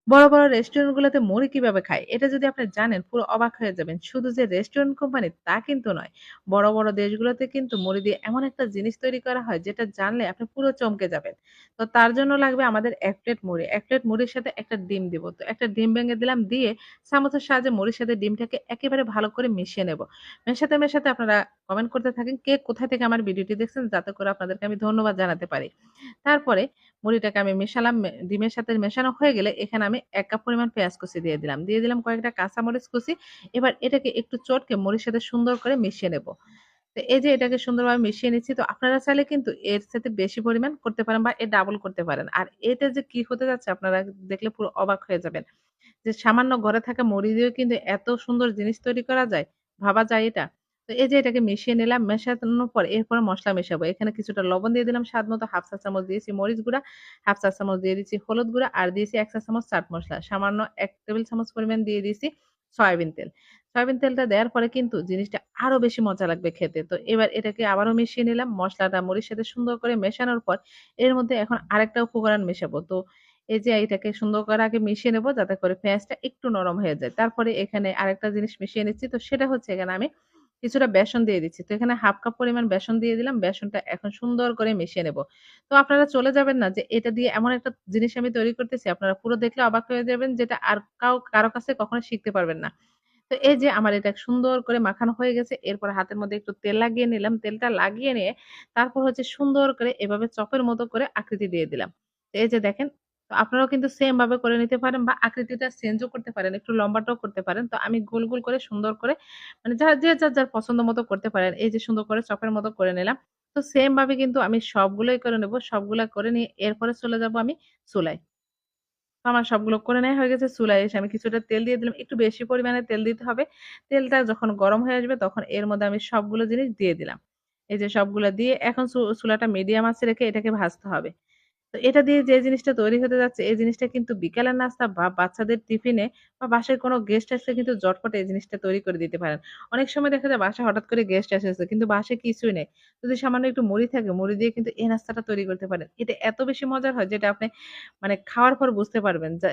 বড়, বড় রেস্টুরেন্ট গুলোতে মুড়ি কিভাবে খায়? এটা যদি আপনি জানেন পুরো অবাক হয়ে যাবেন। শুধু যে রেস্টুরেন্ট কোম্পানি তা কিন্তু নয়। বড়, বড় দেশগুলোতে কিন্তু মুড়ি দিয়ে এমন একটা জিনিস তৈরি করা হয় যেটা জানলে আপনি পুরো চমকে যাবেন। তো তার জন্য লাগবে আমাদের ১ প্লেট মুড়ি। ১ প্লেট মুড়ির সাথে একটা ডিম দিব। তো একটা ডিম ভেঙে দিলাম, দিয়ে চামচের সাহায্যে মুড়ির সাথে ডিমটাকে একেবারে ভালো করে মিশিয়ে নেব। মেশাতে, মেশাতে আপনারা কমেন্ট করতে থাকেন কে কোথা থেকে আমার ভিডিওটি দেখছেন যাতে করে আপনাদেরকে আমি ধন্যবাদ জানাতে পারি। তারপরে মুড়িটাকে আমি মেশালাম। ডিমের সাথে মেশানো হয়ে গেলে এখানে আমি ১ কাপ পরিমাণ পেঁয়াজ কুচি দিয়ে দিলাম। দিয়ে দিলাম কয়েকটা কাঁচামরিচ কুচি। এবার এটাকে একটু চটকে মুড়ির সাথে সুন্দর করে মিশিয়ে নেব। তো এই যে এটাকে সুন্দরভাবে মিশিয়ে নিচ্ছি। তো আপনারা চাইলে কিন্তু এর চাইতে বেশি পরিমাণ করতে পারেন বা এর ডাবল করতে পারেন। আর এটা যে কি হতে যাচ্ছে আপনারা দেখলে পুরো অবাক হয়ে যাবেন। যে সামান্য ঘরে থাকা মুড়ি দিয়েও কিন্তু এত সুন্দর জিনিস তৈরি করা যায়, ভাবা যায় এটা? তো এই যে এটাকে মিশিয়ে নিলাম, মেশানোর পর এরপরে মসলা মেশাবো। এখানে কিছুটা লবণ দিয়ে দিলাম স্বাদমতো, 1/2 চা চামচ দিয়েছি মরিচ গুঁড়া, 1/2 চা চামচ দিয়ে দিচ্ছি হলুদ গুঁড়া আর দিয়েছি ১ চা চামচ চাট মসলা। সামান্য ১ টেবিল চামচ পরিমাণ দিয়ে দিয়েছি সয়াবিন তেল। সয়াবিন তেলটা দেওয়ার পরে কিন্তু জিনিসটা আরো বেশি মজা লাগবে খেতে। তো এবার এটাকে আবারও মিশিয়ে নিলাম। মসলাটা মুড়ির সাথে সুন্দর করে মেশানোর পর এর মধ্যে এখন আরেকটা উপকরণ মেশাবো। তো এই যে এটাকে সুন্দর করে আগে মিশিয়ে নেব যাতে করে পেঁয়াজটা একটু নরম হয়ে যায়। তারপরে এখানে আরেকটা জিনিস মিশিয়ে নিচ্ছি। তো সেটা হচ্ছে এখানে আমি কিছুটা বেসন দিয়ে দিচ্ছি। তো এখানে 1/2 কাপ পরিমাণ বেসন দিয়ে দিলাম। বেসনটা এখন সুন্দর করে মিশিয়ে নেব। তো আপনারা চলে যাবেন না যে এটা দিয়ে এমন একটা জিনিস আমি তৈরি করতেছি আপনারা পুরো দেখলে অবাক হয়ে যাবেন যেটা আর কারো কাছে কখনো শিখতে পারবেন না। তো এই যে আমার এটা সুন্দর করে মাখানো হয়ে গেছে। এরপর হাতের মধ্যে একটু তেল লাগিয়ে নিলাম। তেলটা লাগিয়ে নিয়ে তারপর হচ্ছে সুন্দর করে এভাবে চপের মতো করে আকৃতি দিয়ে দিলাম। তো এই যে দেখেন, তো আপনারাও কিন্তু সেম ভাবে করে নিতে পারেন বা আকৃতিটা চেঞ্জও করতে পারেন। একটু লম্বাটাও করতে পারেন। তো আমি গোল, গোল করে সুন্দর করে মানে যে যার পছন্দ মতো করতে পারেন। এই যে সুন্দর করে চপের মতো করে নিলাম। তো সেম ভাবে কিন্তু আমি সবগুলোই করে নেব। সবগুলা করে নিয়ে এরপরে চলে যাব আমি চুলায়। তো আমার সবগুলো করে নেয়া হয়ে গেছে। চুলায় এসে আমি কিছুটা তেল দিয়ে দিলাম। একটু বেশি পরিমাণে তেল দিতে হবে। তেলটা যখন গরম হয়ে আসবে তখন এর মধ্যে আমি সবগুলো জিনিস দিয়ে দিলাম। এই যে সবগুলা দিয়ে এখন চুলাটা মিডিয়াম আঁচে রেখে এটাকে ভাজতে হবে। তো এটা দিয়ে যে জিনিসটা তৈরি হতে যাচ্ছে, এই জিনিসটা কিন্তু বিকালের নাস্তা বা বাচ্চাদের টিফিনে বা বাসায় কোনো গেস্ট আসলে কিন্তু জটপট এই জিনিসটা তৈরি করে দিতে পারেন। অনেক সময় দেখা যায় বাসায় হঠাৎ করে গেস্ট এসেছে কিন্তু বাসায় কিছুই নেই। যদি সামান্য একটু মুড়ি থাকে, মুড়ি দিয়ে কিন্তু এই নাস্তাটা তৈরি করতে পারেন। এটা এত বেশি মজার হয় যেটা আপনি মানে খাওয়ার পর বুঝতে পারবেন যে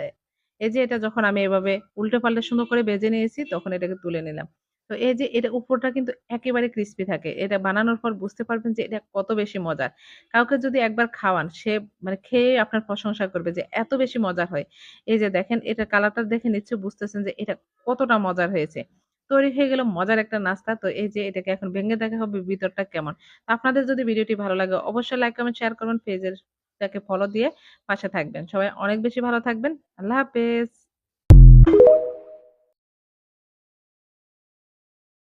এই যে এটা যখন আমি এভাবে উল্টে-পাল্টে সুন্দর করে ভেজে নিয়েছি তখন এটাকে তুলে নিলাম। তো এই যে এটা উপরটা কিন্তু একেবারে ক্রিসপি থাকে। এটা বানানোর পর বুঝতে পারবেন যে এটা কত বেশি মজার। কাউকে যদি একবার খাওয়ান সে মানে খেয়ে আপনার প্রশংসা করবে যে এত বেশি মজার হয়। এই যে দেখেন এটার কালারটা দেখে নিশ্চয়ই বুঝতেছেন যে এটা কতটা মজার হয়েছে। তৈরি হয়ে গেল মজার একটা নাস্তা। তো এই যে এটাকে এখন ভেঙে দেখা হবে ভিতরটা কেমন। তো আপনাদের যদি ভিডিওটি ভালো লাগে অবশ্যই লাইক, কমেন্ট, শেয়ার করবেন। পেজটাকে ফলো দিয়ে পাশে থাকবেন। সবাই অনেক বেশি ভালো থাকবেন। আল্লাহ হাফেজ।